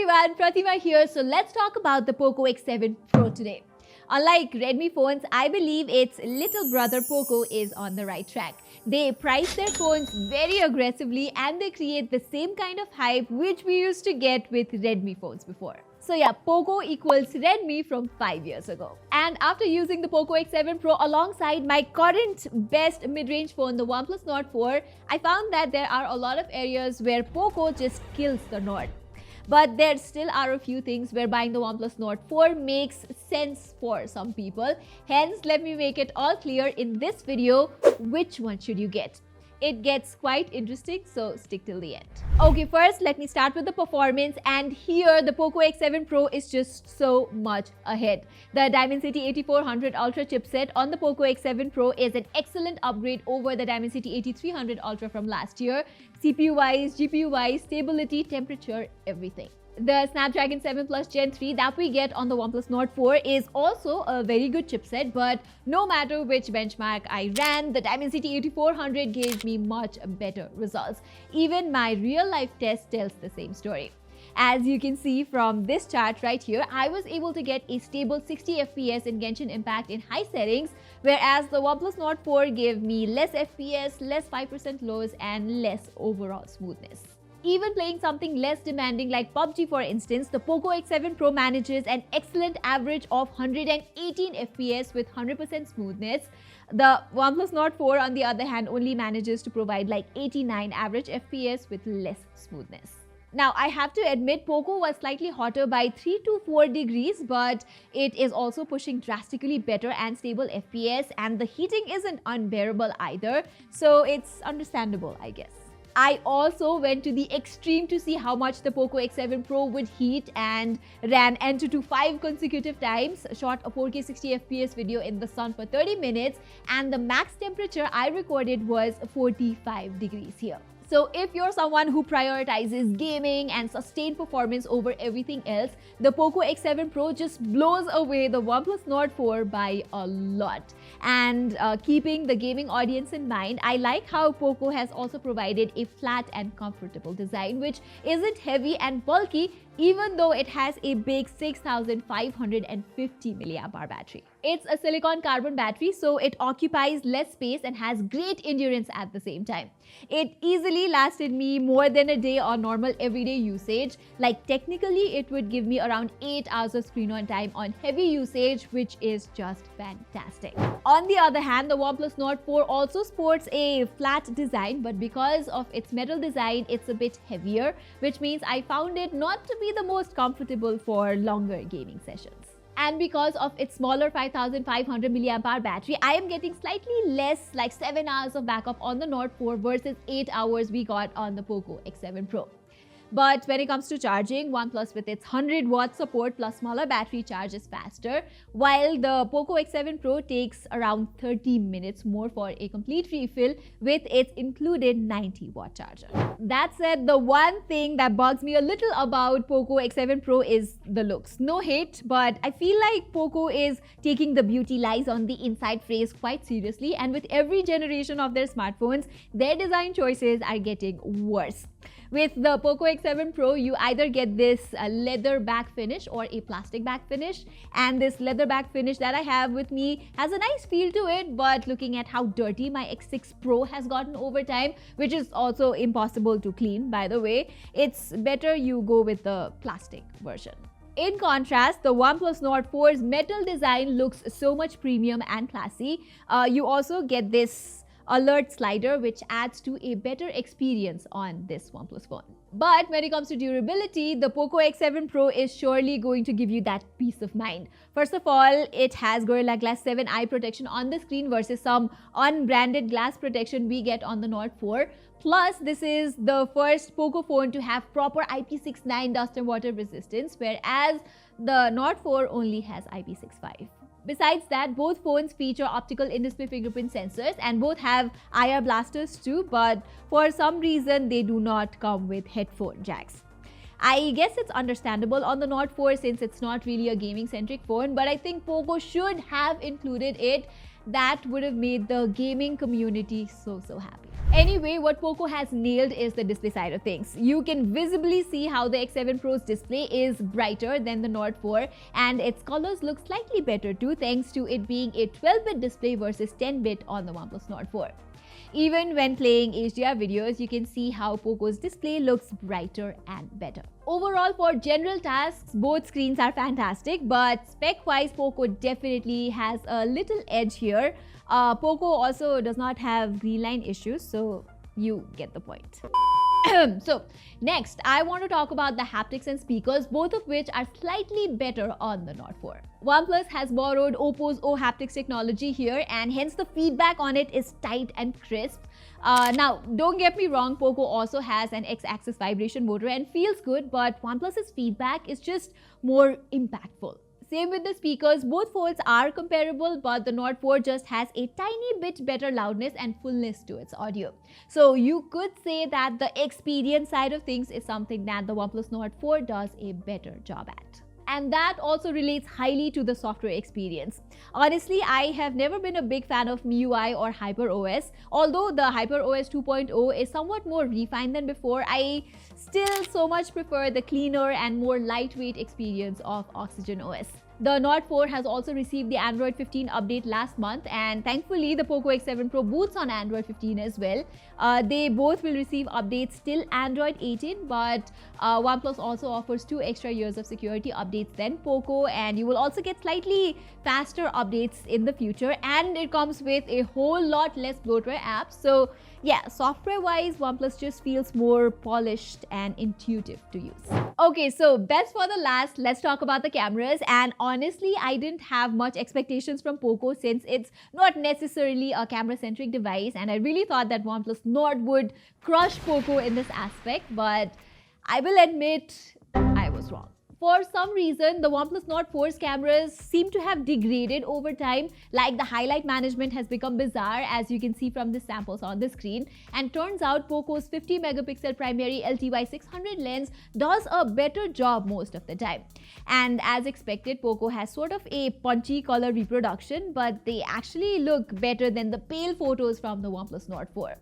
everyone, Pratima here. So let's talk about the Poco X7 Pro today. Unlike Redmi phones, I believe its little brother Poco is on the right track. They price their phones very aggressively and they create the same kind of hype which we used to get with Redmi phones before. So yeah, Poco equals Redmi from 5 years ago. And after using the Poco X7 Pro alongside my current best mid-range phone, the OnePlus Nord 4, I found that there are a lot of areas where Poco just kills the Nord. But there still are a few things where buying the OnePlus Nord 4 makes sense for some people. Hence, let me make it all clear in this video, which one should you get? It gets quite interesting, so stick till the end. Okay, first let me start with the performance, and here the Poco X7 Pro is just so much ahead. The Dimensity 8400 Ultra chipset on the Poco X7 Pro is an excellent upgrade over the Dimensity 8300 Ultra from last year. CPU-wise, GPU-wise, stability, temperature, everything. The Snapdragon 7 Plus Gen 3 that we get on the OnePlus Nord 4 is also a very good chipset, but no matter which benchmark I ran, the Dimensity 8400 gave me much better results. Even my real-life test tells the same story. As you can see from this chart right here, I was able to get a stable 60 FPS in Genshin Impact in high settings, whereas the OnePlus Nord 4 gave me less FPS, less 5% lows, and less overall smoothness. Even playing something less demanding like PUBG for instance, the Poco X7 Pro manages an excellent average of 118 FPS with 100% smoothness. The OnePlus Nord 4 on the other hand only manages to provide like 89 average FPS with less smoothness. Now, I have to admit Poco was slightly hotter by 3 to 4 degrees, but it is also pushing drastically better and stable FPS, and the heating isn't unbearable either, so it's understandable, I guess. I also went to the extreme to see how much the Poco X7 Pro would heat and ran Antutu 5 consecutive times, shot a 4K 60 FPS video in the sun for 30 minutes, and the max temperature I recorded was 45 degrees here. So if you're someone who prioritizes gaming and sustained performance over everything else, the Poco X7 Pro just blows away the OnePlus Nord 4 by a lot. And keeping the gaming audience in mind, I like how Poco has also provided a flat and comfortable design, which isn't heavy and bulky, even though it has a big 6550 mAh battery. It's a silicon carbon battery, so it occupies less space and has great endurance at the same time. It easily lasted me more than a day on normal everyday usage. Like technically, it would give me around 8 hours of screen on time on heavy usage, which is just fantastic. On the other hand, the OnePlus Nord 4 also sports a flat design, but because of its metal design, it's a bit heavier, which means I found it not to be the most comfortable for longer gaming sessions. And because of its smaller 5500 mAh battery, I am getting slightly less, like 7 hours of backup on the Nord 4 versus 8 hours we got on the Poco X7 Pro. But when it comes to charging, OnePlus with its 100 watt support plus smaller battery charges faster, while the Poco X7 Pro takes around 30 minutes more for a complete refill with its included 90 watt charger. That said, the one thing that bugs me a little about Poco X7 Pro is the looks. No hate, but I feel like Poco is taking the beauty lies on the inside phrase quite seriously, and with every generation of their smartphones, their design choices are getting worse. With the Poco X7 Pro, you either get this leather back finish or a plastic back finish. And this leather back finish that I have with me has a nice feel to it, but looking at how dirty my X6 Pro has gotten over time, which is also impossible to clean, by the way, it's better you go with the plastic version. In contrast, the OnePlus Nord 4's metal design looks so much premium and classy. You also get this alert slider, which adds to a better experience on this OnePlus phone. But when it comes to durability, the Poco X7 Pro is surely going to give you that peace of mind. First of all, it has Gorilla Glass 7 eye protection on the screen versus some unbranded glass protection we get on the Nord 4. Plus, this is the first Poco phone to have proper IP69 dust and water resistance, whereas the Nord 4 only has IP65. Besides that, both phones feature optical in-display fingerprint sensors and both have IR blasters too, but for some reason they do not come with headphone jacks. I guess it's understandable on the Nord 4 since it's not really a gaming-centric phone, but I think Poco should have included it. That would have made the gaming community so happy. Anyway, what Poco has nailed is the display side of things. You can visibly see how the X7 Pro's display is brighter than the Nord 4, and its colors look slightly better too, thanks to it being a 12-bit display versus 10-bit on the OnePlus Nord 4. Even when playing HDR videos, you can see how Poco's display looks brighter and better. Overall, for general tasks, both screens are fantastic, but spec-wise, Poco definitely has a little edge here. Poco also does not have green line issues, so you get the point. So next, I want to talk about the haptics and speakers, both of which are slightly better on the Nord 4. OnePlus has borrowed Oppo's O haptics technology here, and hence the feedback on it is tight and crisp. Now, don't get me wrong, Poco also has an X-axis vibration motor and feels good, but OnePlus's feedback is just more impactful. Same with the speakers, both phones are comparable, but the Nord 4 just has a tiny bit better loudness and fullness to its audio. So you could say that the experience side of things is something that the OnePlus Nord 4 does a better job at. And that also relates highly to the software experience. Honestly, I have never been a big fan of MIUI or HyperOS. Although the HyperOS 2.0 is somewhat more refined than before, I still so much prefer the cleaner and more lightweight experience of Oxygen OS. The Nord 4 has also received the Android 15 update last month, and thankfully the Poco X7 Pro boots on Android 15 as well. They both will receive updates till Android 18, but OnePlus also offers 2 extra years of security updates than Poco, and you will also get slightly faster updates in the future, and it comes with a whole lot less bloatware apps. So yeah, software-wise, OnePlus just feels more polished and intuitive to use. Okay, so best for the last, let's talk about the cameras. And honestly, I didn't have much expectations from Poco since it's not necessarily a camera-centric device, and I really thought that OnePlus Nord would crush Poco in this aspect, but I will admit I was wrong. For some reason, the OnePlus Nord 4's cameras seem to have degraded over time, like the highlight management has become bizarre, as you can see from the samples on the screen. And turns out Poco's 50 megapixel primary LTY600 lens does a better job most of the time. And as expected, Poco has sort of a punchy color reproduction, but they actually look better than the pale photos from the OnePlus Nord 4.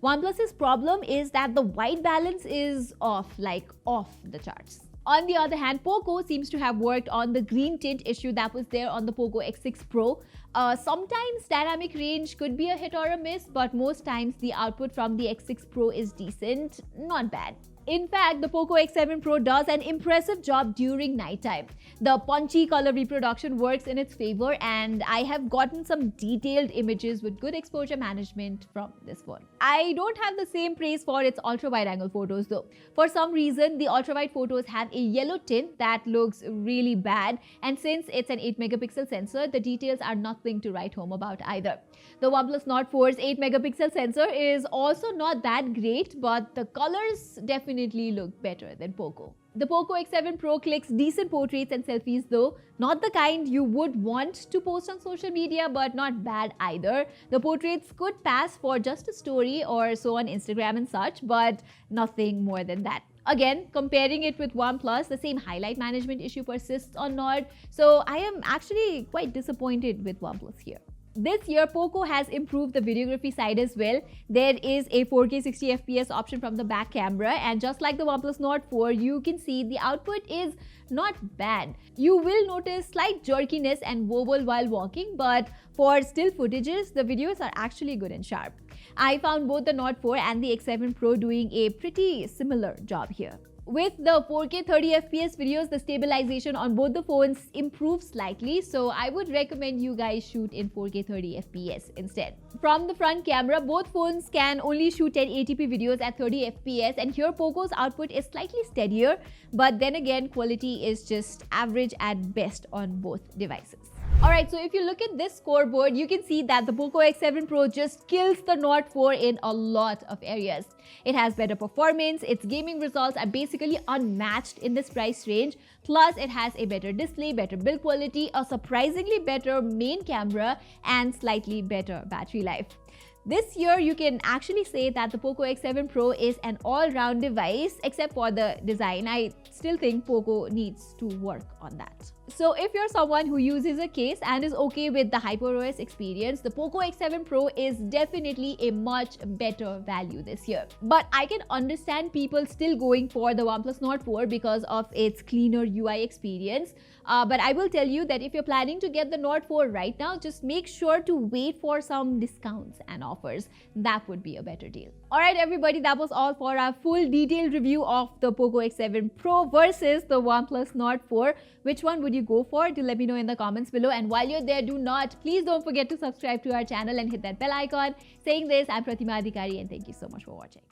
OnePlus's problem is that the white balance is off the charts. On the other hand, Poco seems to have worked on the green tint issue that was there on the Poco X6 Pro. Sometimes dynamic range could be a hit or a miss, but most times the output from the X6 Pro is decent, not bad. In fact, the Poco X7 Pro does an impressive job during nighttime. The punchy color reproduction works in its favor, and I have gotten some detailed images with good exposure management from this phone. I don't have the same praise for its ultra-wide-angle photos though. For some reason, the ultra-wide photos have a yellow tint that looks really bad, and since it's an 8 megapixel sensor, the details are nothing to write home about either. The OnePlus Nord 4's 8 megapixel sensor is also not that great, but the colors definitely look better than Poco. The Poco X7 Pro clicks decent portraits and selfies though, not the kind you would want to post on social media, but not bad either. The portraits could pass for just a story or so on Instagram and such, but nothing more than that. Again, comparing it with OnePlus, the same highlight management issue persists on Nord, so I am actually quite disappointed with OnePlus here. This year, Poco has improved the videography side as well. There is a 4K 60 FPS option from the back camera, and just like the OnePlus Nord 4, you can see the output is not bad. You will notice slight jerkiness and wobble while walking, but for still footages, the videos are actually good and sharp. I found both the Nord 4 and the X7 Pro doing a pretty similar job here. With the 4K 30 FPS videos, the stabilization on both the phones improves slightly, so I would recommend you guys shoot in 4K 30 FPS instead. From the front camera, both phones can only shoot 1080p videos at 30 FPS, and here Poco's output is slightly steadier, but then again, quality is just average at best on both devices. Alright, so if you look at this scoreboard, you can see that the Poco X7 Pro just kills the Nord 4 in a lot of areas. It has better performance, its gaming results are basically unmatched in this price range, plus it has a better display, better build quality, a surprisingly better main camera, and slightly better battery life. This year, you can actually say that the Poco X7 Pro is an all-round device, except for the design. I still think Poco needs to work on that. So if you're someone who uses a case and is okay with the HyperOS experience, the Poco X7 Pro is definitely a much better value this year. But I can understand people still going for the OnePlus Nord 4 because of its cleaner UI experience. But I will tell you that if you're planning to get the Nord 4 right now, just make sure to wait for some discounts and offers. That would be a better deal. Alright everybody, that was all for our full detailed review of the Poco X7 Pro versus the OnePlus Nord 4. Which one would you go for? Do let me know in the comments below. And while you're there, please don't forget to subscribe to our channel and hit that bell icon. Saying this, I'm Pratima and thank you so much for watching.